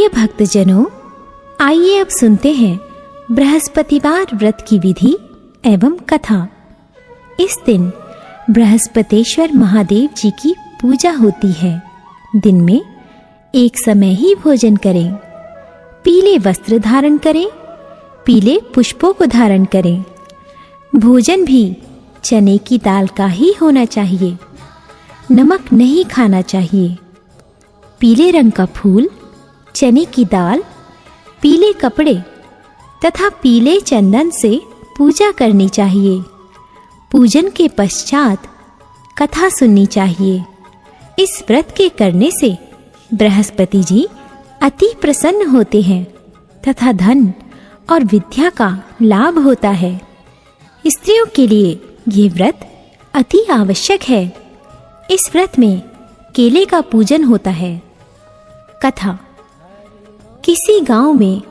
प्रिय भक्तजनों, आइए अब सुनते हैं बृहस्पतिवार व्रत की विधि एवं कथा। इस दिन बृहस्पतेश्वर महादेव जी की पूजा होती है। दिन में एक समय ही भोजन करें, पीले वस्त्र धारण करें, पीले पुष्पों को धारण करें। भोजन भी चने की दाल का ही होना चाहिए, नमक नहीं खाना चाहिए। पीले रंग का फूल, चने की दाल, पीले कपड़े तथा पीले चंदन से पूजा करनी चाहिए। पूजन के पश्चात कथा सुननी चाहिए। इस व्रत के करने से बृहस्पति जी अति प्रसन्न होते हैं तथा धन और विद्या का लाभ होता है। स्त्रियों के लिए ये व्रत अति आवश्यक है। इस व्रत में केले का पूजन होता है। कथा। किसी गांव में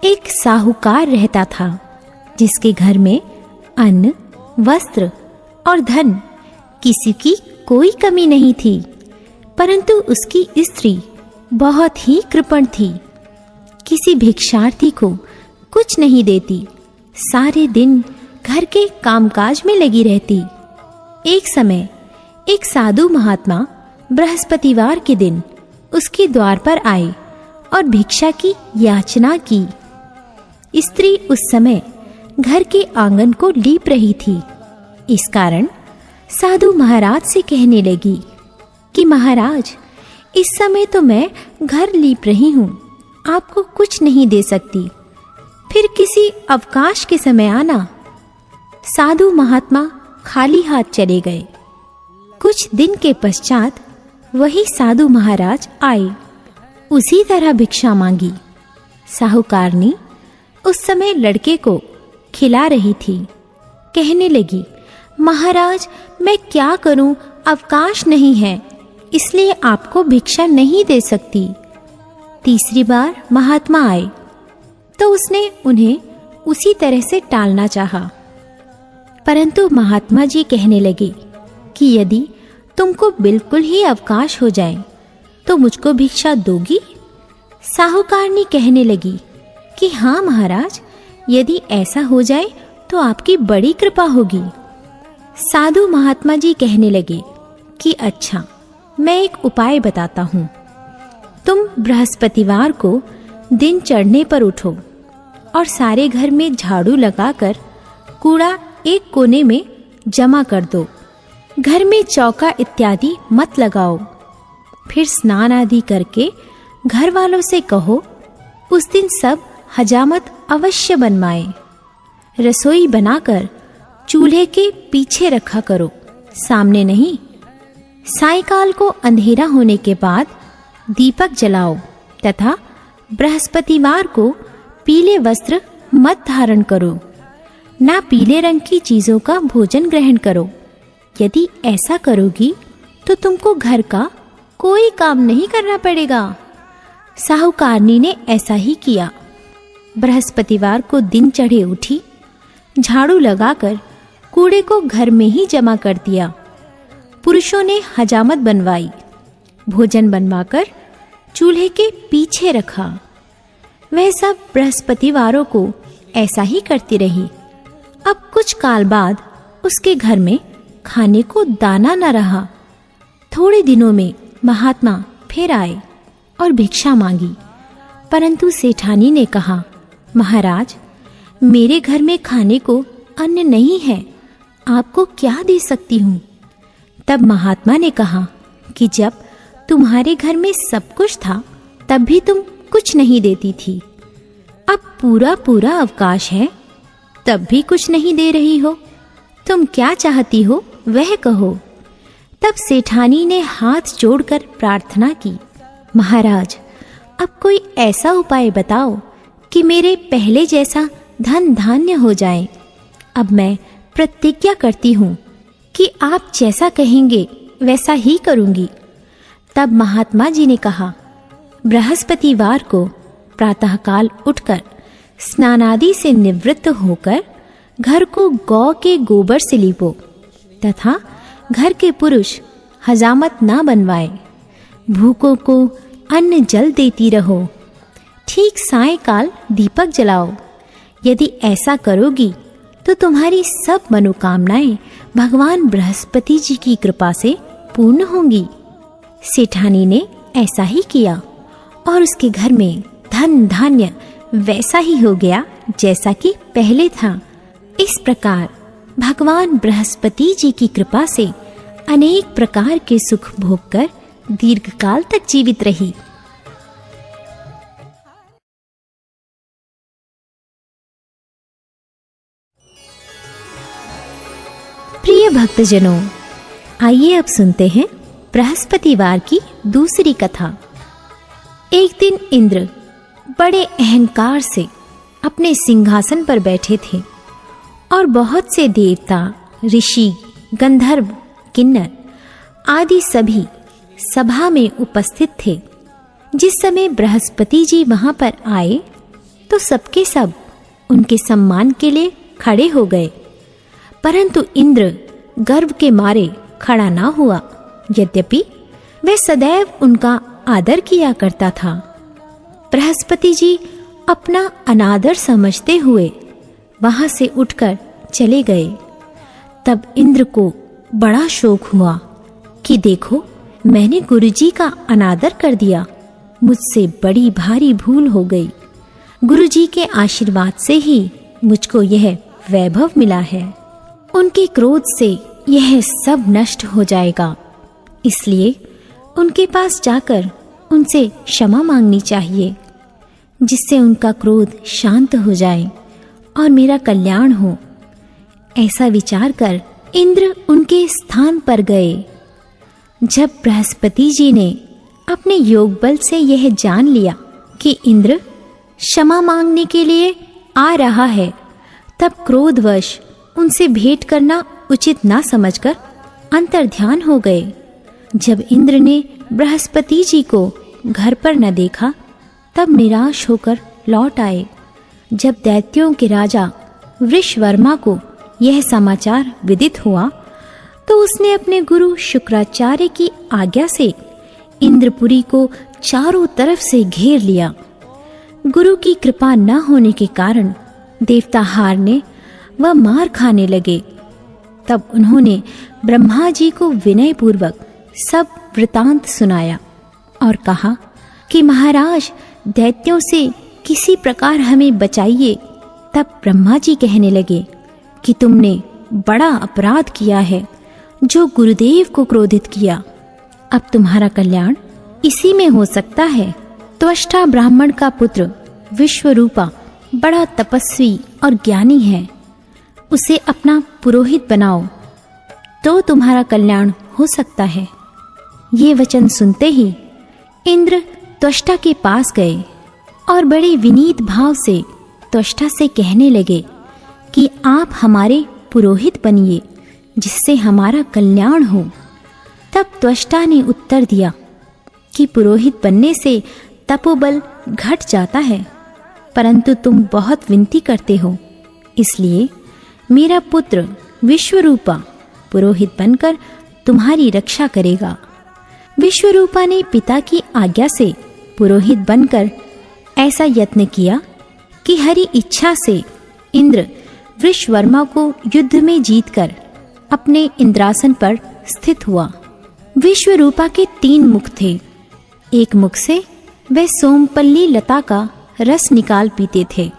एक साहूकार रहता था, जिसके घर में अन्न, वस्त्र और धन किसी की कोई कमी नहीं थी, परंतु उसकी स्त्री बहुत ही कृपण थी। किसी भिक्षार्थी को कुछ नहीं देती, सारे दिन घर के कामकाज में लगी रहती। एक समय एक साधु महात्मा बृहस्पतिवार के दिन उसके द्वार पर आए और भिक्षा की याचना की। स्त्री उस समय घर के आंगन को लीप रही थी। इस कारण साधु महाराज से कहने लगी कि महाराज, इस समय तो मैं घर लीप रही हूँ, आपको कुछ नहीं दे सकती, फिर किसी अवकाश के समय आना। साधु महात्मा खाली हाथ चले गए। कुछ दिन के पश्चात वही साधु महाराज आए, उसी तरह भिक्षा मांगी। साहूकारनी उस समय लड़के को खिला रही थी। कहने लगी, महाराज मैं क्या करूं, अवकाश नहीं है, इसलिए आपको भिक्षा नहीं दे सकती। तीसरी बार महात्मा आए तो उसने उन्हें उसी तरह से टालना चाहा, परंतु महात्मा जी कहने लगे कि यदि तुमको बिल्कुल ही अवकाश हो जाए तो मुझको भिक्षा दोगी? साहूकारनी कहने लगी कि हाँ महाराज, यदि ऐसा हो जाए तो आपकी बड़ी कृपा होगी। साधु महात्मा जी कहने लगे कि अच्छा, मैं एक उपाय बताता हूँ। तुम बृहस्पतिवार को दिन चढ़ने पर उठो और सारे घर में झाड़ू लगाकर कूड़ा एक कोने में जमा कर दो। घर में चौका इत्यादि मत लगाओ। फिर स्नान आदि करके घर वालों से कहो उस दिन सब हजामत अवश्य बनवाएं। रसोई बनाकर चूल्हे के पीछे रखा करो, सामने नहीं। सायंकाल को अंधेरा होने के बाद दीपक जलाओ तथा बृहस्पतिवार को पीले वस्त्र मत धारण करो, ना पीले रंग की चीजों का भोजन ग्रहण करो। यदि ऐसा करोगी तो तुमको घर का कोई काम नहीं करना पड़ेगा। साहूकारनी ने ऐसा ही किया। बृहस्पतिवार को दिन चढ़े उठी, झाड़ू लगाकर कूड़े को घर में ही जमा कर दिया। पुरुषों ने हजामत बनवाई, भोजन बनवाकर चूल्हे के पीछे रखा। वह सब बृहस्पतिवारों को ऐसा ही करती रही। अब कुछ काल बाद उसके घर में खाने को दाना न रहा। थोड़े दिनों में महात्मा फिर आए और भिक्षा मांगी, परंतु सेठानी ने कहा, महाराज मेरे घर में खाने को अन्न नहीं है, आपको क्या दे सकती हूँ? तब महात्मा ने कहा कि जब तुम्हारे घर में सब कुछ था तब भी तुम कुछ नहीं देती थी, अब पूरा पूरा अवकाश है तब भी कुछ नहीं दे रही हो। तुम क्या चाहती हो वह कहो। तब सेठानी ने हाथ जोड़कर प्रार्थना की, महाराज अब कोई ऐसा उपाय बताओ कि मेरे पहले जैसा धन धान्य हो जाए। अब मैं प्रतिज्ञा करती हूँ कि आप जैसा कहेंगे वैसा ही करूँगी। तब महात्मा जी ने कहा, बृहस्पतिवार को प्रातःकाल उठकर स्नानादि से निवृत्त होकर घर को गौ के गोबर से लीपो तथा घर के पुरुष हजामत ना बनवाए। भूखों को अन्न जल देती रहो। ठीक सायंकाल दीपक जलाओ। यदि ऐसा करोगी तो तुम्हारी सब मनोकामनाएं भगवान बृहस्पति जी की कृपा से पूर्ण होंगी। सेठानी ने ऐसा ही किया और उसके घर में धन धान्य वैसा ही हो गया जैसा कि पहले था। इस प्रकार भगवान बृहस्पति जी की कृपा से अनेक प्रकार के सुख भोग कर दीर्घ काल तक जीवित रही। प्रिय भक्तजनों, आइए अब सुनते हैं बृहस्पतिवार की दूसरी कथा। एक दिन इंद्र बड़े अहंकार से अपने सिंहासन पर बैठे थे और बहुत से देवता, ऋषि, गंधर्व, किन्नर आदि सभी सभा में उपस्थित थे। जिस समय बृहस्पति जी वहां पर आए तो सबके सब उनके सम्मान के लिए खड़े हो गए, परंतु इंद्र गर्व के मारे खड़ा ना हुआ। यद्यपि वह सदैव उनका आदर किया करता था। बृहस्पति जी अपना अनादर समझते हुए वहां से उठकर चले गए। तब इंद्र को बड़ा शोक हुआ कि देखो, मैंने गुरुजी का अनादर कर दिया, मुझसे बड़ी भारी भूल हो गई। गुरुजी के आशीर्वाद से ही मुझको यह वैभव मिला है। उनके क्रोध से यह सब नष्ट हो जाएगा, इसलिए उनके पास जाकर उनसे क्षमा मांगनी चाहिए, जिससे उनका क्रोध शांत हो जाए और मेरा कल्याण हो। ऐसा विचार कर इंद्र उनके स्थान पर गए। जब बृहस्पति जी ने अपने योग बल से यह जान लिया कि इंद्र क्षमा मांगने के लिए आ रहा है, तब क्रोधवश उनसे भेंट करना उचित ना समझकर अंतर्ध्यान हो गए। जब इंद्र ने बृहस्पति जी को घर पर न देखा, तब निराश होकर लौट आए। जब दैत्यों के राजा वृषवर्मा को यह समाचार विदित हुआ, तो उसने अपने गुरु शुक्राचार्य की आज्ञा से इंद्रपुरी को चारों तरफ से घेर लिया। गुरु की कृपा न होने के कारण देवता हारने व मार खाने लगे। तब उन्होंने ब्रह्मा जी को विनय पूर्वक सब वृतांत सुनाया और कहा कि महाराज, दैत्यों से किसी प्रकार हमें बचाइए। तब ब्रह्मा जी कहने लगे कि तुमने बड़ा अपराध किया है, जो गुरुदेव को क्रोधित किया। अब तुम्हारा कल्याण इसी में हो सकता है। त्वष्टा ब्राह्मण का पुत्र विश्वरूपा बड़ा तपस्वी और ज्ञानी है, उसे अपना पुरोहित बनाओ तो तुम्हारा कल्याण हो सकता है। ये वचन सुनते ही इंद्र त्वष्टा के पास गए और बड़े विनीत भाव से त्वष्टा से कहने लगे कि आप हमारे पुरोहित बनिए, जिससे हमारा कल्याण हो। तब त्वष्टा ने उत्तर दिया कि पुरोहित बनने से तपोबल घट जाता है, परंतु तुम बहुत विनती करते हो, इसलिए मेरा पुत्र विश्वरूपा पुरोहित बनकर तुम्हारी रक्षा करेगा। विश्वरूपा ने पिता की आज्ञा से पुरोहित बनकर ऐसा यत्न किया कि हरि इच्छा से इंद्र वृषवर्मा को युद्ध में जीतकर अपने इंद्रासन पर स्थित हुआ। विश्वरूपा के 3 मुख थे। एक मुख से वह सोमपल्ली लता का रस निकाल पीते थे,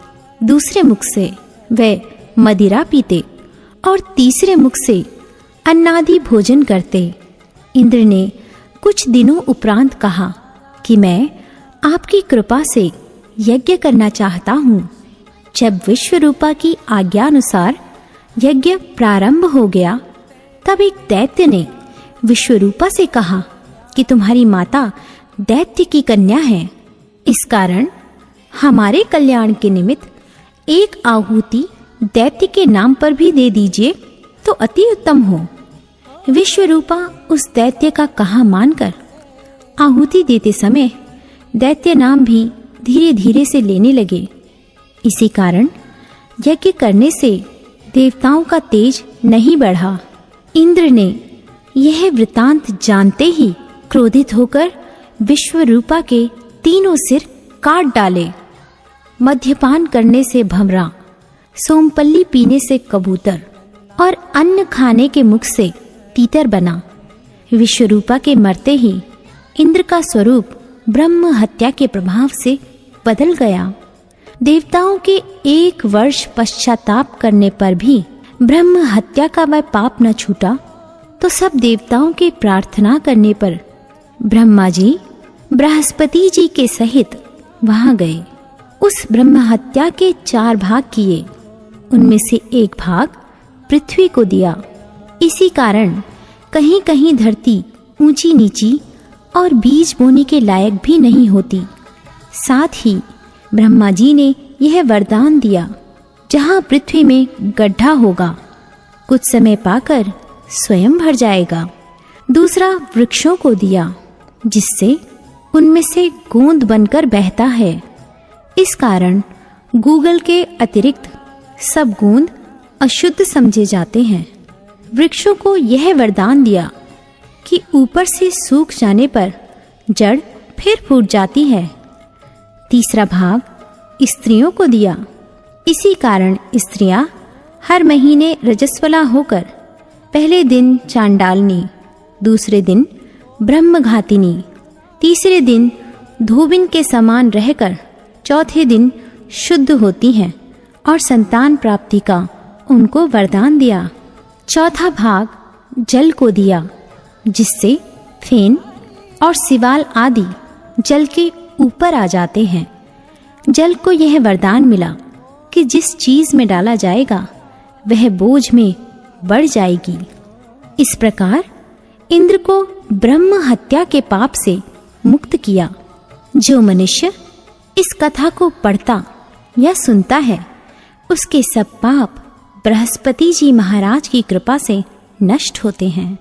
दूसरे मुख से वह मदिरा पीते और तीसरे मुख से अन्नादि भोजन करते। इंद्र ने कुछ दिनों उपरांत कहा कि मैं आपकी कृपा से यज्ञ करना चाहता हूँ। जब विश्वरूपा की आज्ञानुसार यज्ञ प्रारंभ हो गया, तब एक दैत्य ने विश्वरूपा से कहा कि तुम्हारी माता दैत्य की कन्या है, इस कारण हमारे कल्याण के निमित्त एक आहुति दैत्य के नाम पर भी दे दीजिए तो अति उत्तम हो। विश्वरूपा उस दैत्य का कहा मानकर आहुति देते समय दैत्य नाम भी धीरे धीरे से लेने लगे। इसी कारण यज्ञ करने से देवताओं का तेज नहीं बढ़ा। इंद्र ने यह वृतांत जानते ही क्रोधित होकर विश्वरूपा के 3 सिर काट डाले मद्यपान करने से भंवरा, सोमपल्ली पीने से कबूतर और अन्न खाने के मुख से तीतर बना। विश्वरूपा के मरते ही इंद्र का स्वरूप ब्रह्म हत्या के प्रभाव से बदल गया। देवताओं के 1 वर्ष पश्चाताप करने पर भी ब्रह्म हत्या का वह पाप न छूटा, तो सब देवताओं के प्रार्थना करने पर ब्रह्मा जी बृहस्पति जी के सहित वहां गए। उस ब्रह्म हत्या के 4 भाग किए, उनमें से 1 भाग पृथ्वी को दिया। इसी कारण कहीं कहीं धरती ऊंची नीची और बीज बोने के लायक भी नहीं होती। साथ ही ब्रह्मा जी ने यह वरदान दिया, जहाँ पृथ्वी में गड्ढा होगा कुछ समय पाकर स्वयं भर जाएगा। दूसरा वृक्षों को दिया, जिससे उनमें से गोंद बनकर बहता है। इस कारण गूगल के अतिरिक्त सब गोंद अशुद्ध समझे जाते हैं। वृक्षों को यह वरदान दिया कि ऊपर से सूख जाने पर जड़ फिर फूट जाती है। तीसरा भाग स्त्रियों को दिया। इसी कारण स्त्रियां हर महीने रजस्वला होकर पहले दिन चांडालनी, दूसरे दिन ब्रह्मघातिनी, तीसरे दिन धोबिन के समान रहकर चौथे दिन शुद्ध होती हैं और संतान प्राप्ति का उनको वरदान दिया। चौथा भाग जल को दिया, जिससे फेन और सिवाल आदि जल के ऊपर आ जाते हैं। जल को यह वरदान मिला कि जिस चीज में डाला जाएगा वह बोझ में बढ़ जाएगी। इस प्रकार इंद्र को ब्रह्म हत्या के पाप से मुक्त किया। जो मनुष्य इस कथा को पढ़ता या सुनता है, उसके सब पाप बृहस्पति जी महाराज की कृपा से नष्ट होते हैं।